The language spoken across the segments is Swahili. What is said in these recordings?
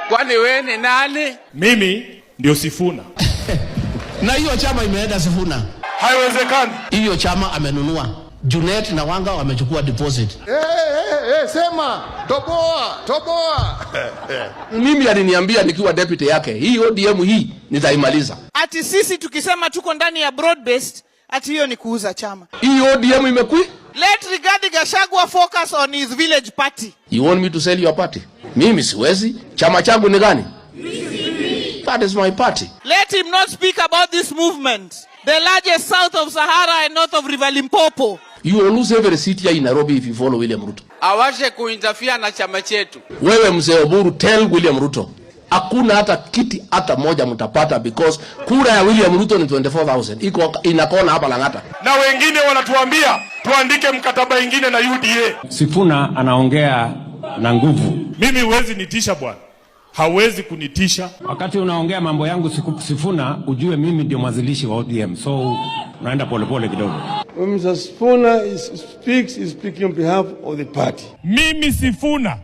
Kwani wewe ni nani? Mimi ndio Sifuna. Na hiyo chama imeenda Sifuna. Haiwezekani. Hiyo chama amenunua. Junet na Wanga wamechukua deposit. Sema, toboa. Mimi aliniambia nikiwa deputy yake, hii ODM hii nitaimaliza. Ati sisi tukisema tuko ndani ya broad based, ati hiyo ni kuuza chama. Hii ODM imekui? Let Rigathi Gachagua focus on his village party. You want me to sell your party? Mimi siwezi. Chama changu ni gani? That is my party. Let him not speak about this movement, the largest south of Sahara and north of River Limpopo. You will lose every seat here in Nairobi if you follow William Ruto. Awashe kuinterfere na chama chetu. Wewe mzee Oburu, tell William Ruto, hakuna hata kiti hata moja mtapata because kura ya William Ruto ni 24,000. Iko inakona hapa Lang'ata. Na wengine wanatuambia tuandike mkataba ingine na UDA. Sifuna anaongea na nguvu. Mimi huwezi nitisha bwana. Hawezi kunitisha. Wakati unaongea mambo yangu Sifuna, ujue mimi ndio mwanzilishi wa ODM. So unaenda polepole kidogo. When Mr. Sifuna is speaking on behalf of the party. Mimi Sifuna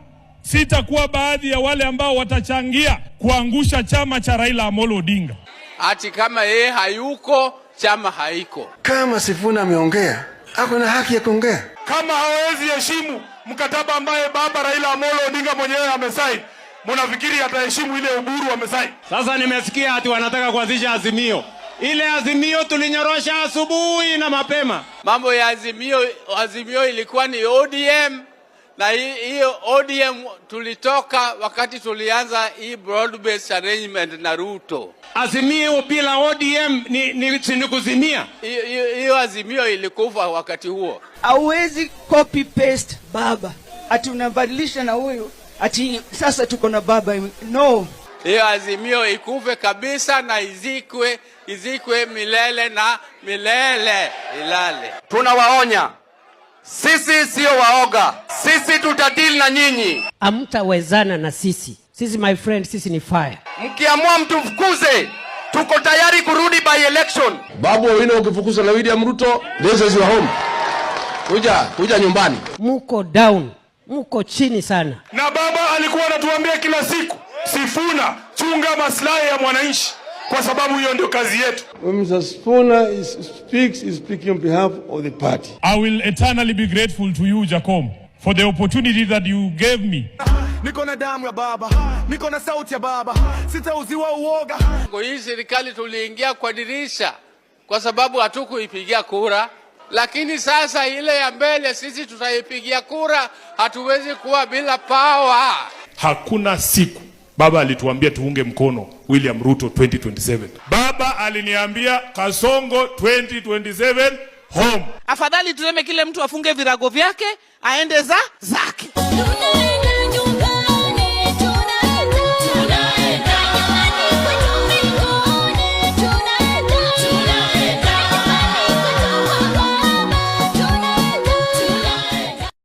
sitakuwa baadhi ya wale ambao watachangia kuangusha chama cha Raila Amolo Odinga. Ati kama yeye hayuko, chama haiko. Kama Sifuna ameongea, ako na haki ya kuongea. Kama hawezi heshimu mkataba ambaye baba Raila Amolo Odinga mwenyewe amesaini, mnafikiri ataheshimu ile Oburu amesaini? Sasa nimesikia ati wanataka kuanzisha azimio. Ile azimio tulinyorosha asubuhi na mapema. Mambo ya azimio ilikuwa ni ODM, na hiyo ODM tulitoka wakati tulianza hii broad based arrangement na Ruto. Azimio bila ODM ni kuzimia. Hiyo azimio ilikufa wakati huo. Hauwezi copy paste baba. Ati unabadilisha na huyu. Ati sasa tuko na baba. No. Hiyo azimio ikufe kabisa na izikwe milele na milele ilale. Tunawaonya, sisi sio waoga, sisi tutadili na nyinyi. Hamtawezana na sisi. Sisi my friend, sisi ni fire. Mkiamua mtufukuze, tuko tayari kurudi by election. Babu Owino ukifukuza na William Ruto, this is your home. Kuja nyumbani. Muko down. Muko chini sana. Na baba alikuwa anatuambia kila siku, Sifuna, chunga maslahi ya mwananchi, kwa sababu hiyo ndio kazi yetu. When Mr. Sifuna is speaking on behalf of the party. I will eternally be grateful to you, Jacob, for the opportunity that you gave me. Niko na damu ya baba, niko na sauti ya baba, sitauziwa uoga. Kwa hii serikali tuliingia kwa dirisha kwa sababu hatukuipigia kura, lakini sasa ile ya mbele sisi tutaipigia kura, hatuwezi kuwa bila power. Hakuna siku baba alituambia tuunge mkono William Ruto 2027. Baba aliniambia Kasongo 2027 home. Afadhali tuseme kile mtu afunge virago vyake aende zake.